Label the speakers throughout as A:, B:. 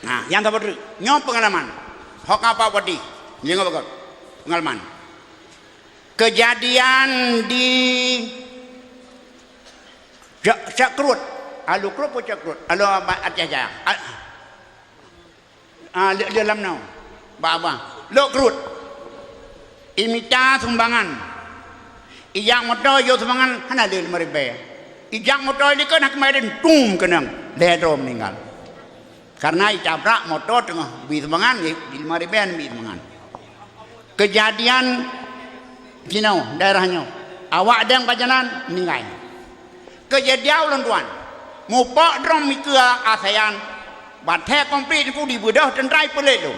A: Nah, yang tak berdiri, nyo pengalaman. Hok apa wadi? Jangan bagus. Pengalaman. Kejadian di Cakrut. Alu krut pun Cakrut. Alu aja. Dalam nau. Ba. Lo krut. Imita sumbangan. Ijak motor yo sumbangan hana le meribe. Ijak motor ni kan nak main tum kenang. Ledro meninggal. Karena itabrak motor tengah bi sumbangan di meribean bi sumbangan. Kejadian Kinau daerahnya. Awak ada yang pajanan meninggal. Kejadian ulang tuan. Mupak drum mikir ASEAN. Batai komplit itu dibedah tentrai pelik tu.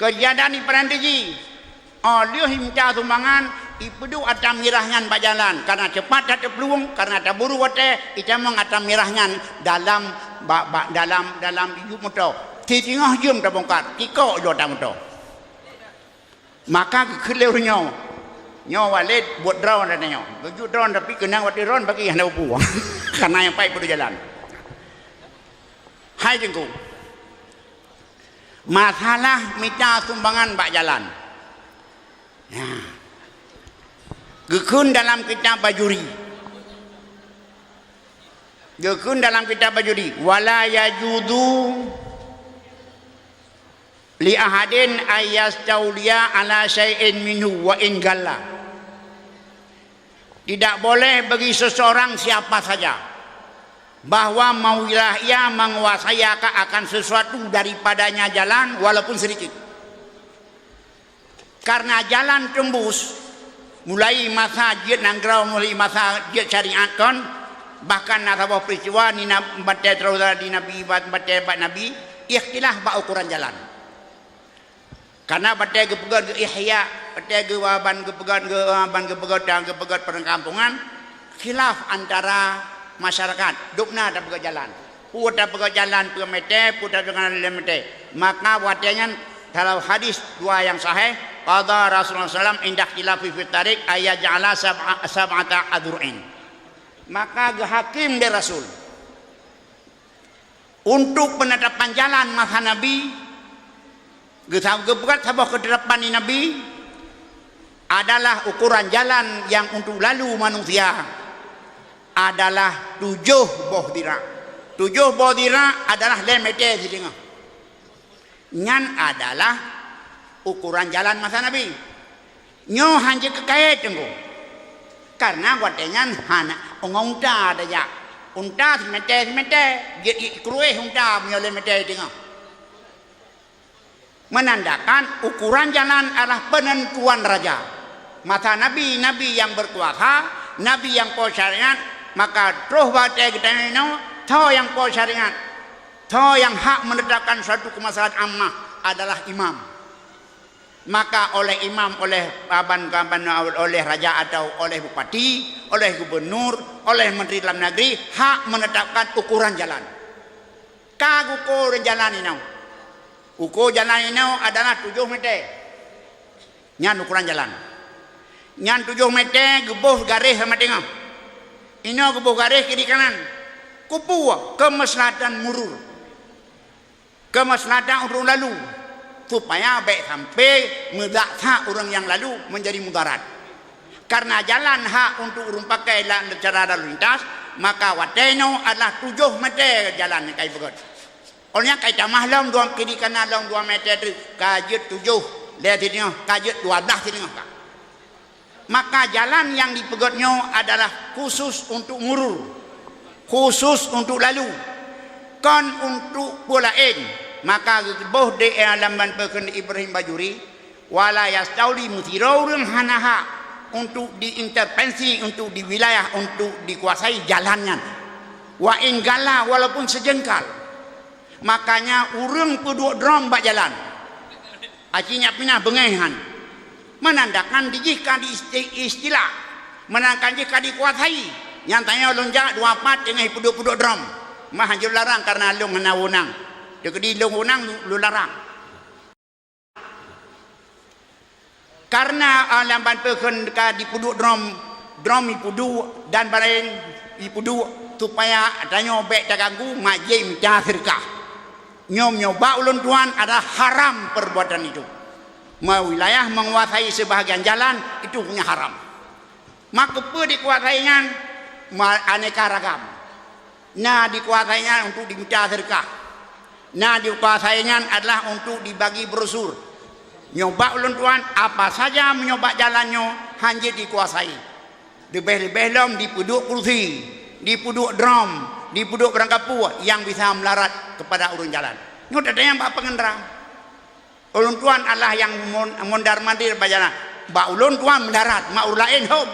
A: Kejadian di perantiji. Dia himca sumbangan. Ipedu atam mirahnya pajalan. Karena cepat tak peluang. Karena tak buru wate. Ita meng atam mirahnya dalam hidup motor. Titingah jam tak bongkar. Kiko jo tak motor. Maka kelewnya nyo walid buat drone dan nyo baju drone tapi kenang waktu drone bagi yang upu karena yang pai pada jalan hai jengku masalah minta sumbangan bak jalan ya gekun dalam kitab bajuri wala yajudu li ahadin ayastaulia ala syai'in minhu wa in galla. Tidak boleh bagi seseorang siapa saja bahwa maulah ia menguasai akan sesuatu daripadanya jalan walaupun sedikit. Karena jalan tembus mulai masa jid nanggrau mulai masa jid syariat kan bahkan nasabah peristiwa ni batai terus di nabi batai nabi ikhtilaf ba ukuran jalan. Karena batai gepegat ke ihya, batai ke waban gepegat perkampungan, khilaf antara masyarakat. Dukna tak pegat jalan. Puta pegat jalan pemete, puta dengan lemete. Maka watanya dalam hadis dua yang sahih, qada Rasulullah SAW indah khilafi fi tarik ayat ja'ala sab'ata adur'in. Maka hakim dari Rasul untuk penetapan jalan masa Nabi geberat sabah ketetapan Nabi adalah ukuran jalan yang untuk lalu manusia adalah 7 boh dira. 7 boh dira adalah lemete di tengah. Nyan adalah ukuran jalan masa Nabi. Nyo hanje kekait tengku. Karena watenya hana unta ada ya. Unta mete krueh unta punya lemete di tengah. Menandakan ukuran jalan adalah penentuan raja. Masa nabi yang berkuasa, nabi yang po syariat, maka terus baca kita ini tahu yang po syariat, tahu yang hak menetapkan suatu kemaslahatan ammah adalah imam. Maka oleh imam, oleh oleh raja atau oleh bupati, oleh gubernur, oleh menteri dalam negeri hak menetapkan ukuran jalan. Kag ukuran jalan ini. Ukur jalan ini adalah 7 meter. Nyan ukuran jalan. Nyan 7 meter gebuh garis sama tengah. Ini gebuh garis kiri kanan. Kupu kemaslahatan murur. Kemaslahatan orang lalu. Supaya baik sampai mendaksa orang yang lalu menjadi mudarat. Karena jalan hak untuk orang pakai cara lalu lintas, maka wateno adalah 7 meter jalan yang kayak begitu. Olehnya kait mahlam 2 kiri kanan 2 meter kajut 7 lihat ini kajut 12 ini. Maka jalan yang dipegotnya adalah khusus untuk murur, khusus untuk lalu, kan untuk pulain. Maka boh de alaman pekan Ibrahim Bajuri wala yastauli mutirurun hanaha untuk diintervensi untuk di wilayah untuk dikuasai jalannya. Wa inggala walaupun sejengkal. Makanya urang peduk drum bak jalan. Acinya pinah bengehan. Menandakan jika di istilah, menandakan jika dikuasai. Yang tanya lonjak 24 dengan peduk drum. Mah hajur larang karena lu ngena wunang. Dekedi lu wunang lu larang. Karena lamban peken di peduk drum ipudu dan barang ipudu supaya tanya bek tak ganggu majim dah serkah. nyoba ulun tuan adalah haram perbuatan itu. Wilayah menguasai sebahagian jalan itu punya haram. Maka apa dikuasainya? Aneka ragam. Nah dikuasainya untuk diminta sedekah. Nah dikuasainya adalah untuk dibagi brosur. Nyoba ulun tuan apa saja menyoba jalannya hanya dikuasai. Lebih-lebih lom dipuduk kursi, dipuduk drum, dipuduk berangkapu yang bisa melarat kepada urun jalan. Nyoba ada yang bak pengendara. Ulun tuan adalah yang mondar mandir bajana. Bak ulun tuan mendarat, mak urun lain home.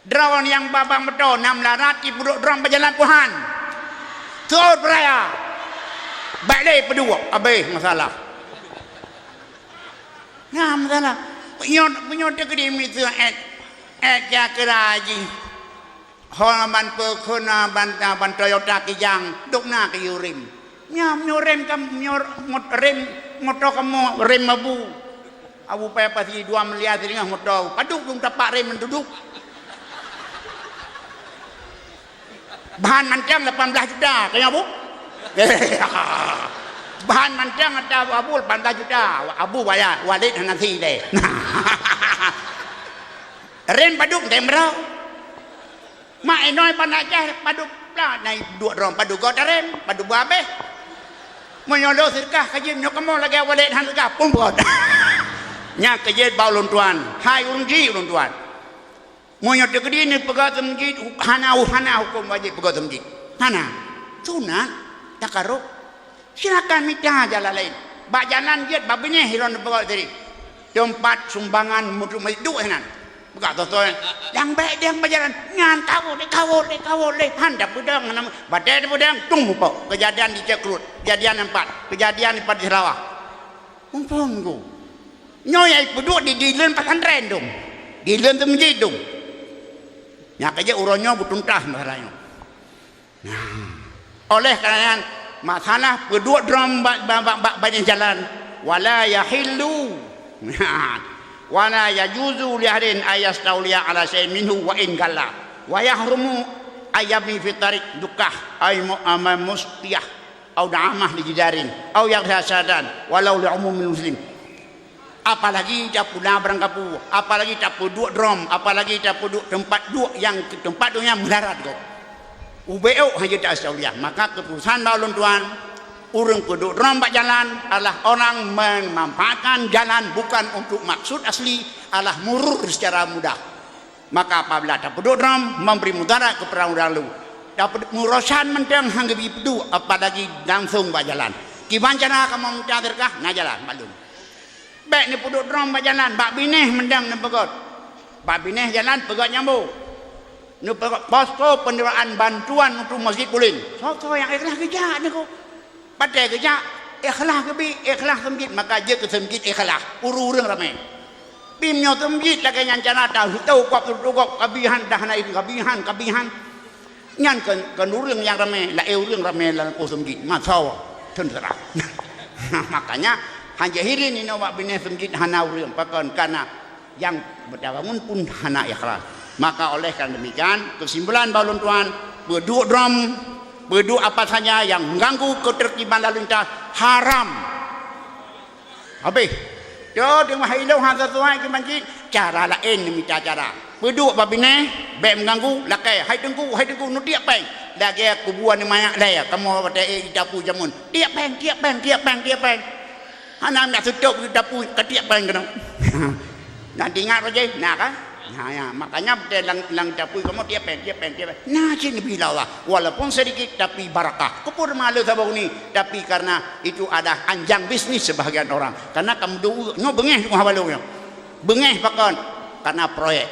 A: Drawan yang babang betul nam melarat dipuduk drum berjalan Tuhan. Tuan beraya. Balik pedua, habis masalah. Nah masalah. Punya tegedi itu ya keraji. Holaman pekona ban Toyota kijang dukna ke yurim. Nyo rem kamu rem motor kamu rem abu. Abu payah pasti 2 miliar dengan motor. Paduk belum tapak rem menduduk. Bahan mancang 18 juta, kaya bu? Bahan mancang ada abu 18 juta, abu bayar, walid nasi deh. Ren paduk tembrau. Mak enoi panajah paduk lah, naik 2 rom paduk kau ren, paduk babe. Menyolok sedekah kajian nyokamu lagi walid sedekah pun buat. Nya kajian baulun tuan, hai unji ulun tuan. Moyo tegedi ni pegat masjid hana hukum wajib pegat masjid. Hana sunat takarrub. Silakan minta jalan lain. Bak jalan dia babine hiron pegat tadi. Tempat sumbangan mutu masjid hanan. Pegat totoy. Yang baik dia berjalan ngan kawul le handap budang nama badai budang tung pok. Kejadian di Cekrut, kejadian 4, kejadian di Pati Sarawak. Umpong go. Nyoy peduk di dilen pesantren dong. Dilen tu masjid dong. Yang kerja uronnya bertuntas masalahnya. Nah, oleh kerana masalah kedua drum banyak jalan, wala yahillu, wala yajuzu liharin ayastauliya ala syai'in minhu wa in galla, wa yahrumu ayami fi tariq dukah ay mustiyah, au da'amah li jidarin, au yaghsadan, walau li umumil muslim. Apalagi dapat berangkapu, apalagi dapat 2 drum, apalagi dapat tempat 2 yang tempat 2 yang mendarat kau. UBO hanya tak sauliah. Maka keputusan baulun tuan, urung keduk drum bak jalan adalah orang memanfaatkan jalan bukan untuk maksud asli, adalah murur secara mudah. Maka apabila dapat 2 drum memberi mudarat kepada orang lalu, dapat murosan mentang hangga bidu, apalagi langsung bak jalan. Kibancana kamu minta terkah, na jalan malum. Baik ni puduk drum berjalan, bak bineh mendang ni pegot. Bak bineh jalan pegot nyambung. Ni pegot posko penerimaan bantuan untuk Masjid Kulin. So yang ikhlas kerja ni ko. Padai kerja ikhlas ke bi, ikhlas masjid maka je ke masjid ikhlas. Urung ramai. Bim nyo tu masjid lagi nyancana tahu tahu kok kabihan dah na itu kabihan. Nyan kan urung yang ramai, la urung ramai lan ko masjid. Masawa terserah. Makanya hanya hirin ini awak bina masjid hana urang pakon karena yang berbangun pun hana ikhlas. Maka oleh karena demikian kesimpulan baulun tuan berduk drum berduk apa saja yang mengganggu ketertiban lalu lintas haram. Habis yo dengan hilau hang sesuai ke masjid cara lain minta cara berduk babine baik mengganggu lakai hai tengku nu tiap peng lagi kubuan ni mayak laya kamu batai dapu jamun tiap peng Hana nak tutup dapur ketiak paling kena. Nak ingat aja, nak kan? Nah, ya, makanya lang dapur kamu tiap pen. Nah, sini bila lah. Walaupun sedikit tapi barakah. Kupur malu sabuk ni, tapi karena itu ada anjang bisnis sebahagian orang. Karena kamu dulu, no bengeh semua balungnya. Bengeh pakon karena proyek.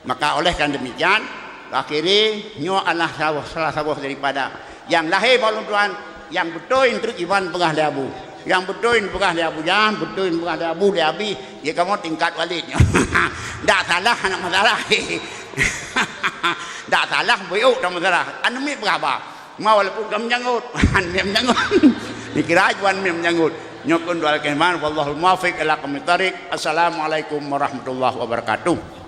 A: Maka oleh kan demikian, akhirnya nyo adalah salah satu daripada yang lahir balung tuan yang betul untuk Iwan Pengah Leabu. Yang betul bukan dia abu jangan betul bukan dia abu dia abi ya kamu tingkat walidnya tak salah anak masalah tak salah boyok tak masalah anu mi berapa mau walaupun kamu janggut mem janggut dikira ajuan mem janggut nyokun doa keman wallahul muwaffiq ila aqwamit thariq. Assalamualaikum warahmatullahi wabarakatuh.